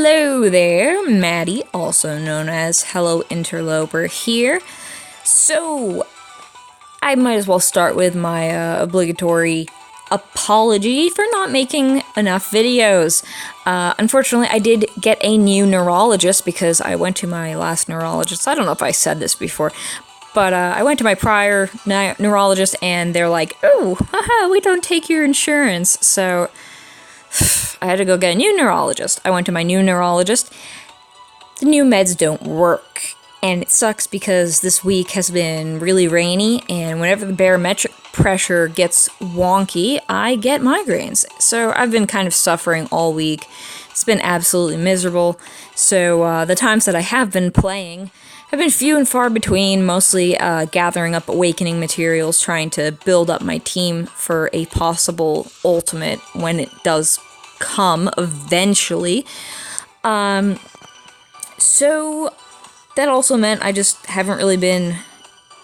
Hello there, Maddie, also known as Hello Interloper here. So, I might as well start with my obligatory apology for not making enough videos. Unfortunately, I did get a new neurologist because I went to my last neurologist. I don't know if I said this before, but I went to my prior neurologist and they're like, oh, haha, we don't take your insurance. So I had to go get a new neurologist. I went to my new neurologist. The new meds don't work. And it sucks because this week has been really rainy, and whenever the barometric pressure gets wonky, I get migraines. So I've been kind of suffering all week. It's been absolutely miserable. So the times that I have been playing have been few and far between, mostly gathering up awakening materials, trying to build up my team for a possible ultimate when it does come eventually. So that also meant I just haven't really been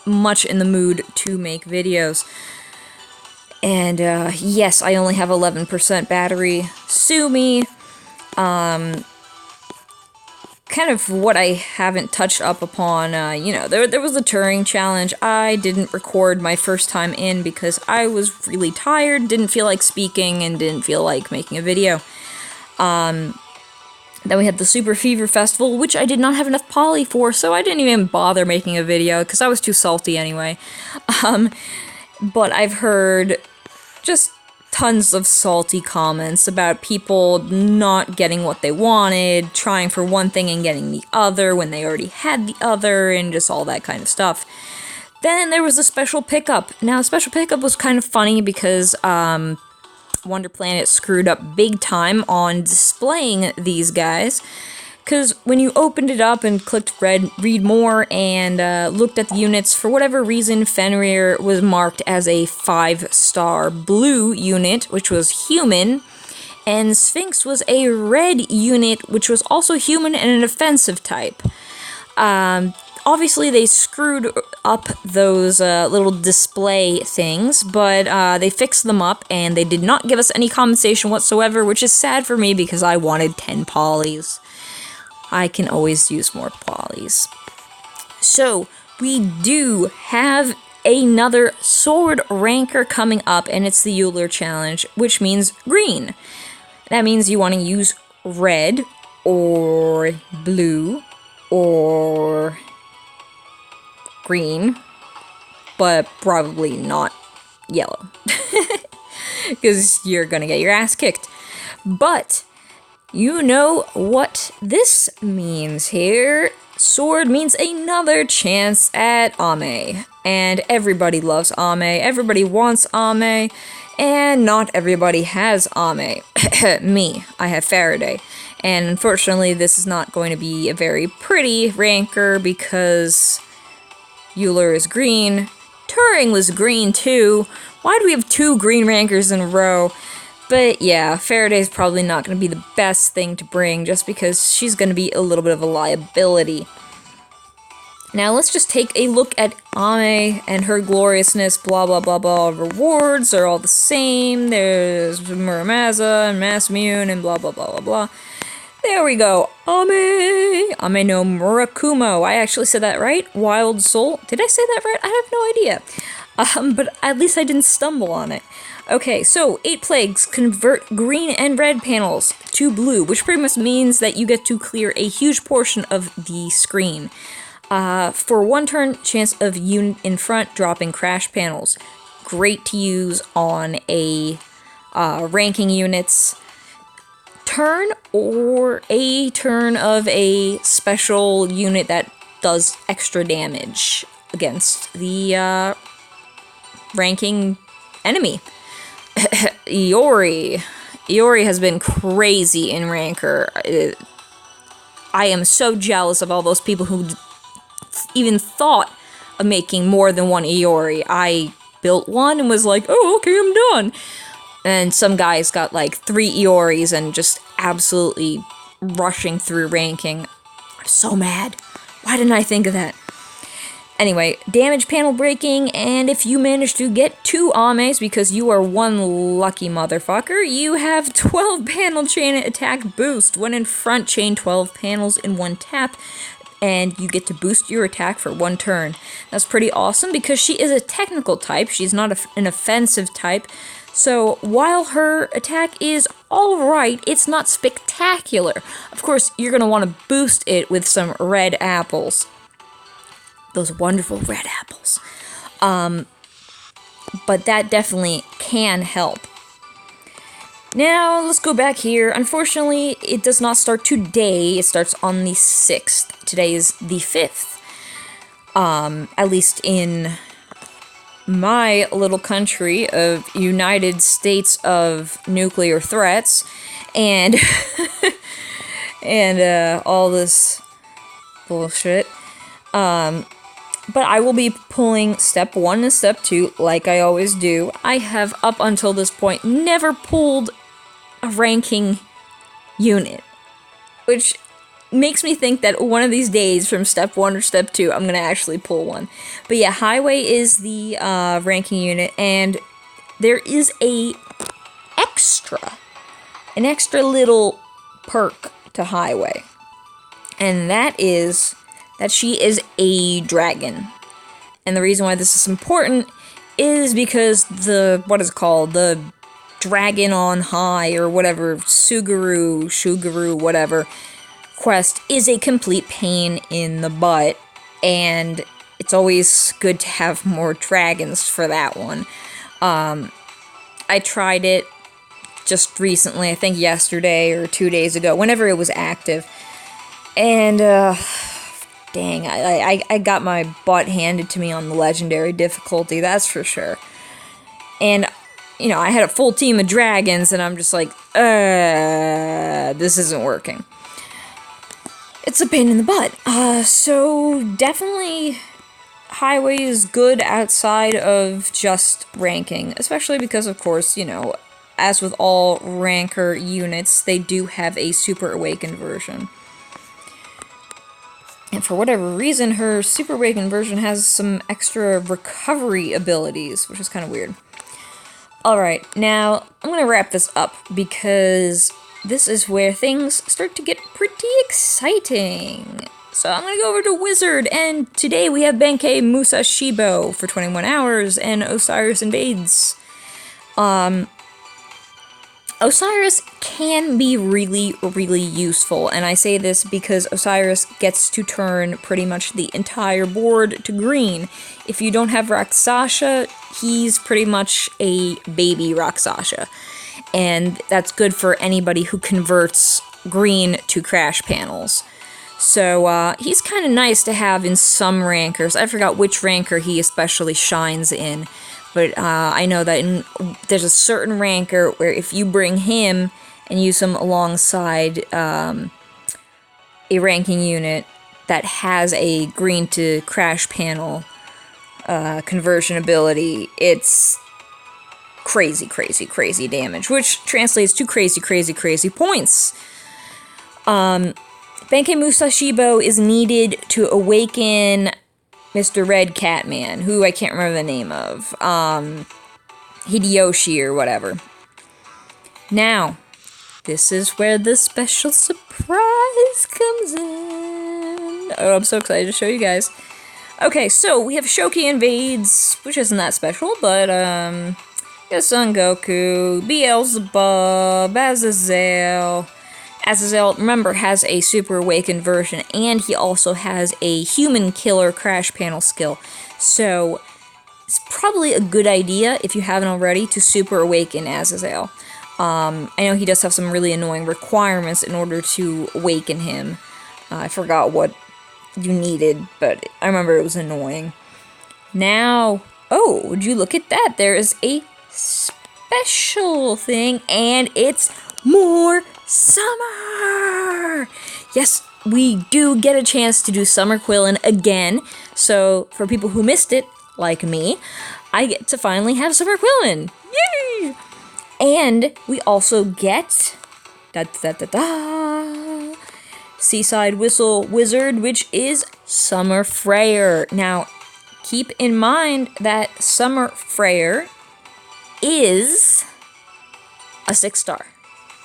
much in the mood to make videos. And yes, I only have 11% battery. Sue me. Kind of what I haven't touched up upon, there was the Turing challenge. I didn't record my first time in because I was really tired, didn't feel like speaking, and didn't feel like making a video. Then we had the Super Fever Festival, which I did not have enough poly for, so I didn't even bother making a video, because I was too salty anyway. But I've heard just tons of salty comments about people not getting what they wanted, trying for one thing and getting the other when they already had the other, and just all that kind of stuff. Then there was a special pickup. Now, special pickup was kind of funny because, Wonder Planet screwed up big time on displaying these guys, because when you opened it up and clicked read more and looked at the units, for whatever reason Fenrir was marked as a 5-star blue unit, which was human, and Sphinx was a red unit, which was also human and an offensive type. Obviously, they screwed up those little display things, but they fixed them up, and they did not give us any compensation whatsoever, which is sad for me because I wanted 10 polys. I can always use more polys. So, we do have another sword ranker coming up, and it's the Euler challenge, which means green. That means you want to use red, or blue, or green, but probably not yellow, because you're gonna get your ass kicked. But you know what this means here. Sword means another chance at Ame, and everybody loves Ame, everybody wants Ame, and not everybody has Ame. Me, I have Faraday, and unfortunately this is not going to be a very pretty ranker because Euler is green. Turing was green too. Why do we have 2 green rankers in a row? But yeah, Faraday's probably not going to be the best thing to bring just because she's going to be a little bit of a liability. Now let's just take a look at Ame and her gloriousness, blah blah blah blah. Rewards are all the same. There's Muramasa and Masamune and blah blah blah blah blah. There we go. Ame no Murakumo. I actually said that right. Wild Soul. Did I say that right? I have no idea. But at least I didn't stumble on it. Okay, so 8 plagues convert green and red panels to blue, which pretty much means that you get to clear a huge portion of the screen. For 1 turn, chance of unit in front dropping crash panels. Great to use on a ranking units turn, or a turn of a special unit that does extra damage against the ranking enemy. Iori has been crazy in ranker. I am so jealous of all those people who even thought of making more than 1 Iori. I built one and was like, oh, okay, I'm done. And some guys got like 3 Ioris and just absolutely rushing through ranking. I'm so mad. Why didn't I think of that? Anyway, damage panel breaking, and if you manage to get 2 Ames, because you are one lucky motherfucker, you have 12 panel chain attack boost. When in front, chain 12 panels in 1 tap, and you get to boost your attack for 1 turn. That's pretty awesome, because she is a technical type, she's not an offensive type, so while her attack is alright, it's not spectacular. Of course, you're going to want to boost it with some red apples. Those wonderful red apples. But that definitely can help. Now, let's go back here. Unfortunately, it does not start today. It starts on the 6th. Today is the 5th. At least in my little country of United States of Nuclear Threats. And, and all this bullshit. But I will be pulling step 1 and step 2, like I always do. I have, up until this point, never pulled a ranking unit. Which makes me think that one of these days, from step 1 or step 2, I'm going to actually pull one. But yeah, Highway is the ranking unit, and there is an extra little perk to Highway. And that is that she is a dragon. And the reason why this is important is because the Dragon on High, or whatever, Shugaru, whatever, quest is a complete pain in the butt, and it's always good to have more dragons for that one. I tried it just recently, I think yesterday or 2 days ago, whenever it was active, and, dang, I got my butt handed to me on the legendary difficulty, that's for sure. And, you know, I had a full team of dragons, and I'm just like, this isn't working. It's a pain in the butt. So definitely Highway is good outside of just ranking, especially because, of course, you know, as with all ranker units, they do have a Super Awakened version. And for whatever reason, her Super Awakened version has some extra recovery abilities, which is kind of weird. Alright, now I'm going to wrap this up because this is where things start to get pretty exciting. So I'm going to go over to Wizard, and today we have Benkei Musashi Bow for 21 hours, and Osiris Invades. Osiris can be really, really useful, and I say this because Osiris gets to turn pretty much the entire board to green. If you don't have Rakshasa, he's pretty much a baby Rakshasa, and that's good for anybody who converts green to crash panels. So, he's kind of nice to have in some rankers. I forgot which ranker he especially shines in. But I know that there's a certain ranker where if you bring him and use him alongside a ranking unit that has a green to crash panel conversion ability, it's crazy, crazy, crazy damage, which translates to crazy, crazy, crazy points. Benkei Musashi Bow is needed to awaken Mr. Red Catman, who I can't remember the name of, Hideyoshi or whatever. Now, this is where the special surprise comes in. Oh, I'm so excited to show you guys. Okay, so we have Shoki Invaders, which isn't that special, but, Son Goku, Beelzebub, Azazel. Azazel, remember, has a Super Awakened version, and he also has a Human Killer Crash Panel skill. So, it's probably a good idea, if you haven't already, to Super Awaken Azazel. I know he does have some really annoying requirements in order to awaken him. I forgot what you needed, but I remember it was annoying. Now, oh, would you look at that? There is a special thing, and it's more summer! Yes, we do get a chance to do Summer Quillen again, so for people who missed it, like me, I get to finally have Summer Quillen! Yay! And we also get Seaside Whistle Wizard, which is Summer Freyer. Now, keep in mind that Summer Freyr is a 6-star.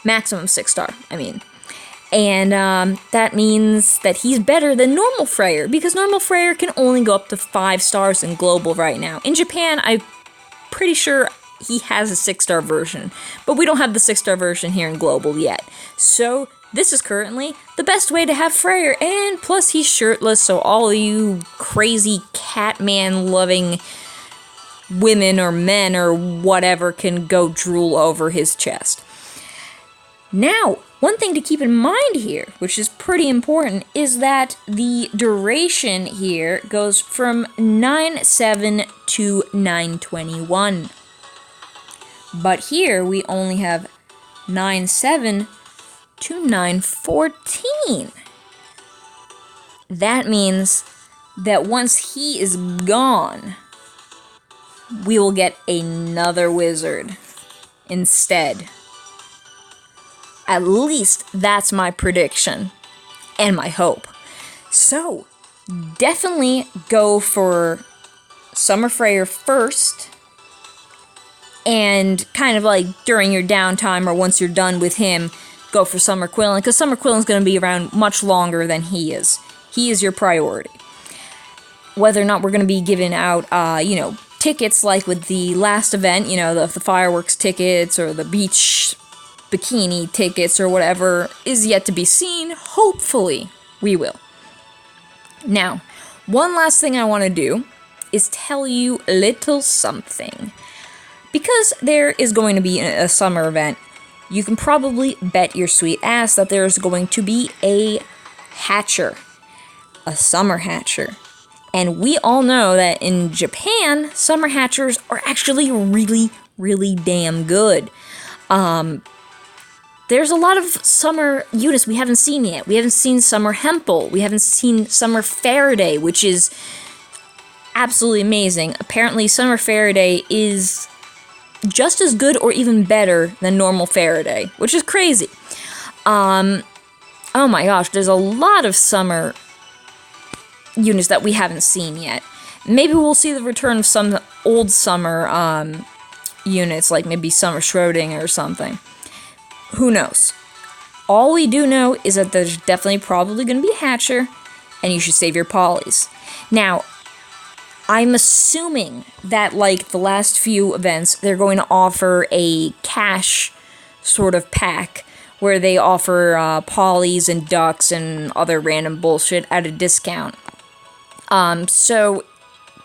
Maximum 6-star, I mean. And that means that he's better than normal Freyr, because normal Freyr can only go up to 5 stars in global right now. In Japan, I'm pretty sure he has a 6-star version, but we don't have the 6-star version here in global yet. So this is currently the best way to have Freyr, and plus he's shirtless, so all of you crazy Catman-loving women or men or whatever can go drool over his chest. Now, one thing to keep in mind here, which is pretty important, is that the duration here goes from 9/7 to 9/21. But here we only have 9/7 to 9/14. That means that once he is gone, we will get another wizard instead. At least that's my prediction and my hope. So, definitely go for Summer Freyr first, and kind of like during your downtime or once you're done with him, go for Summer Quillen, because Summer Quillen's going to be around much longer than he is. He is your priority. Whether or not we're going to be giving out, tickets like with the last event, the fireworks tickets or the beach bikini tickets or whatever, is yet to be seen. Hopefully, we will. Now, one last thing I want to do is tell you a little something. Because there is going to be a summer event, you can probably bet your sweet ass that there's going to be a hatcher. A summer hatcher. And we all know that in Japan, summer hatchers are actually really, really damn good. There's a lot of summer units we haven't seen yet. We haven't seen Summer Hempel. We haven't seen Summer Faraday, which is absolutely amazing. Apparently, Summer Faraday is just as good or even better than normal Faraday, which is crazy. Oh my gosh, there's a lot of summer units that we haven't seen yet. Maybe we'll see the return of some old summer units, like maybe Summer Schrödinger or something. Who knows? All we do know is that there's definitely probably going to be a hatcher, and you should save your polys. Now, I'm assuming that, like the last few events, they're going to offer a cash sort of pack where they offer polys and ducks and other random bullshit at a discount. So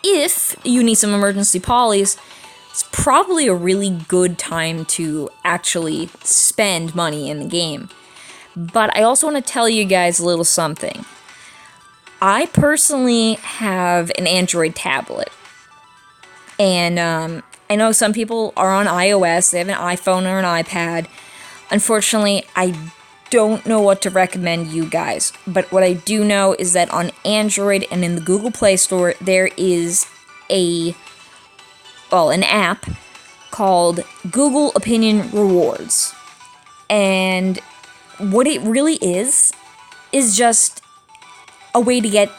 if you need some emergency polys, it's probably a really good time to actually spend money in the game. But I also want to tell you guys a little something. I personally have an Android tablet. And I know some people are on iOS, they have an iPhone or an iPad. Unfortunately, I don't know what to recommend you guys. But what I do know is that on Android and in the Google Play Store, there is an app called Google Opinion Rewards. And what it really is just a way to get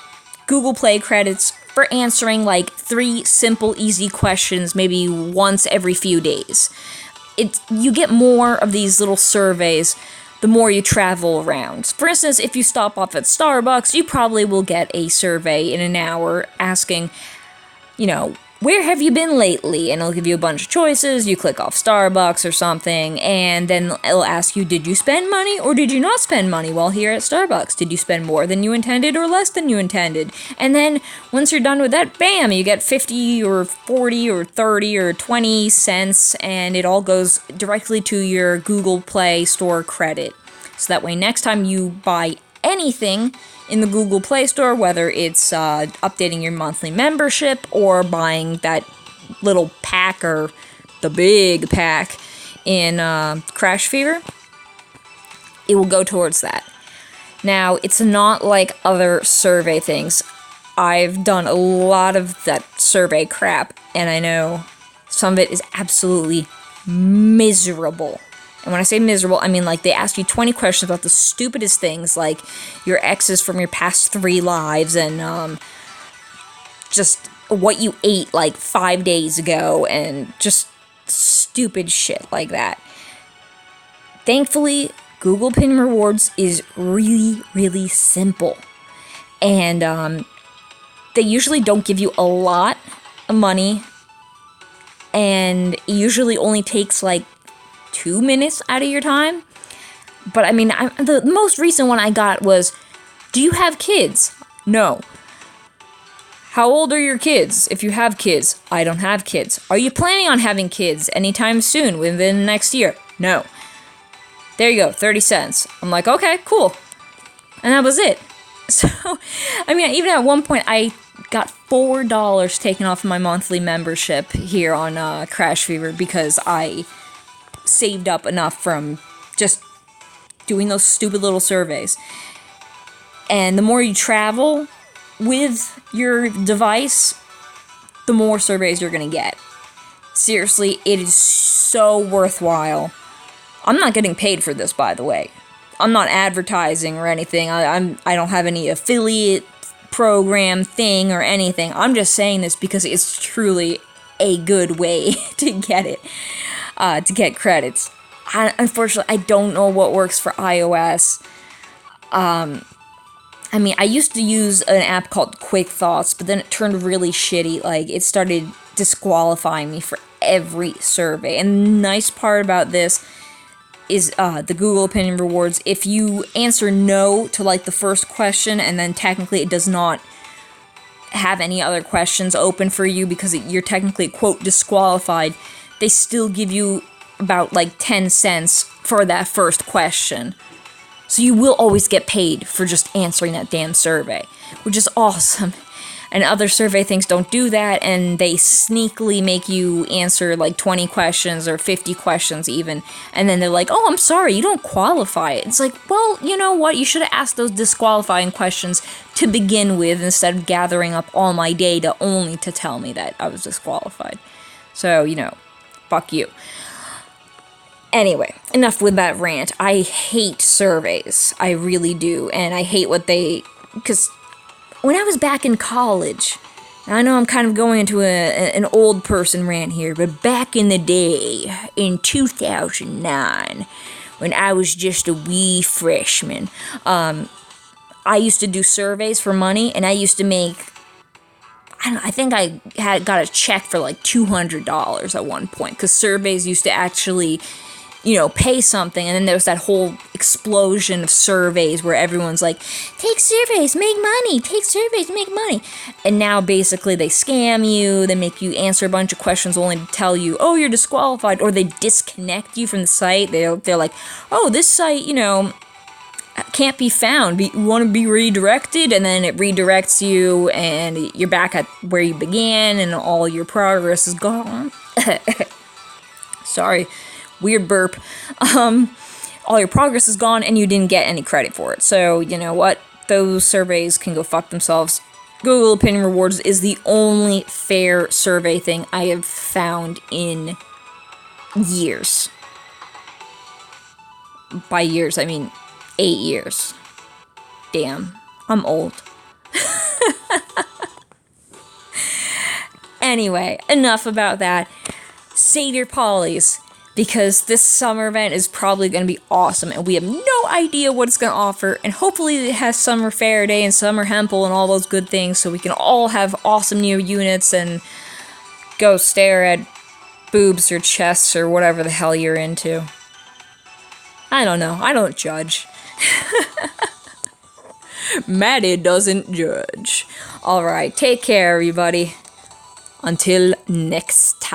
Google Play credits for answering like 3 simple, easy questions maybe once every few days. You get more of these little surveys the more you travel around. For instance, if you stop off at Starbucks, you probably will get a survey in an hour asking, where have you been lately? And it'll give you a bunch of choices. You click off Starbucks or something, and then it'll ask you, did you spend money or did you not spend money while here at Starbucks? Did you spend more than you intended or less than you intended? And then once you're done with that, bam, you get 50 or 40 or 30 or 20 cents, and it all goes directly to your Google Play Store credit. So that way next time you buy anything in the Google Play Store, whether it's updating your monthly membership or buying that little pack or the big pack in Crash Fever, it will go towards that. Now, it's not like other survey things. I've done a lot of that survey crap, and I know some of it is absolutely miserable. And when I say miserable, I mean like they ask you 20 questions about the stupidest things, like your exes from your past 3 lives, and just what you ate like 5 days ago and just stupid shit like that. Thankfully, Google Opinion Rewards is really, really simple. And they usually don't give you a lot of money. And it usually only takes like 2 minutes out of your time. But I mean, the most recent one I got was, do you have kids? No. How old are your kids? If you have kids, I don't have kids. Are you planning on having kids anytime soon, within the next year? No. There you go, 30 cents. I'm like, okay, cool. And that was it. So, I mean, even at one point, I got $4 taken off my monthly membership here on Crash Fever because I saved up enough from just doing those stupid little surveys. And the more you travel with your device, the more surveys you're going to get. Seriously, it is so worthwhile. I'm not getting paid for this, by the way. I'm not advertising or anything. I don't have any affiliate program thing or anything. I'm just saying this because it's truly a good way to get it, to get credits. Unfortunately, I don't know what works for iOS. I mean, I used to use an app called Quick Thoughts, but then it turned really shitty. Like, it started disqualifying me for every survey. And the nice part about this is the Google Opinion Rewards. If you answer no to like the first question, and then technically it does not have any other questions open for you because you're technically, quote, disqualified, they still give you about like 10 cents for that first question. So you will always get paid for just answering that damn survey, which is awesome. And other survey things don't do that, and they sneakily make you answer like 20 questions or 50 questions even, and then they're like, oh, I'm sorry, you don't qualify. It's like, well, you know what? You should have asked those disqualifying questions to begin with instead of gathering up all my data only to tell me that I was disqualified. So, you know, fuck you. Anyway, enough with that rant. I hate surveys. I really do. And I hate what they... Because when I was back in college, I know I'm kind of going into an old person rant here, but back in the day, in 2009, when I was just a wee freshman, I used to do surveys for money, and I used to make... I think I got a check for like $200 at one point, because surveys used to actually... you know, pay something, and then there was that whole explosion of surveys where everyone's like, take surveys, make money, take surveys, make money. And now basically they scam you, they make you answer a bunch of questions only to tell you, oh, you're disqualified, or they disconnect you from the site. They're like, oh, this site, you know, can't be found. You want to be redirected, and then it redirects you, and you're back at where you began, and all your progress is gone. Sorry. Weird burp. All your progress is gone, and you didn't get any credit for it. So, you know what? Those surveys can go fuck themselves. Google Opinion Rewards is the only fair survey thing I have found in years. By years, I mean 8 years. Damn, I'm old. Anyway, enough about that. Save your polys, because this summer event is probably going to be awesome, and we have no idea what it's going to offer, and hopefully it has Summer Faraday and Summer Hempel and all those good things, so we can all have awesome new units and go stare at boobs or chests or whatever the hell you're into. I don't know. I don't judge. Maddie doesn't judge. Alright, take care, everybody. Until next time.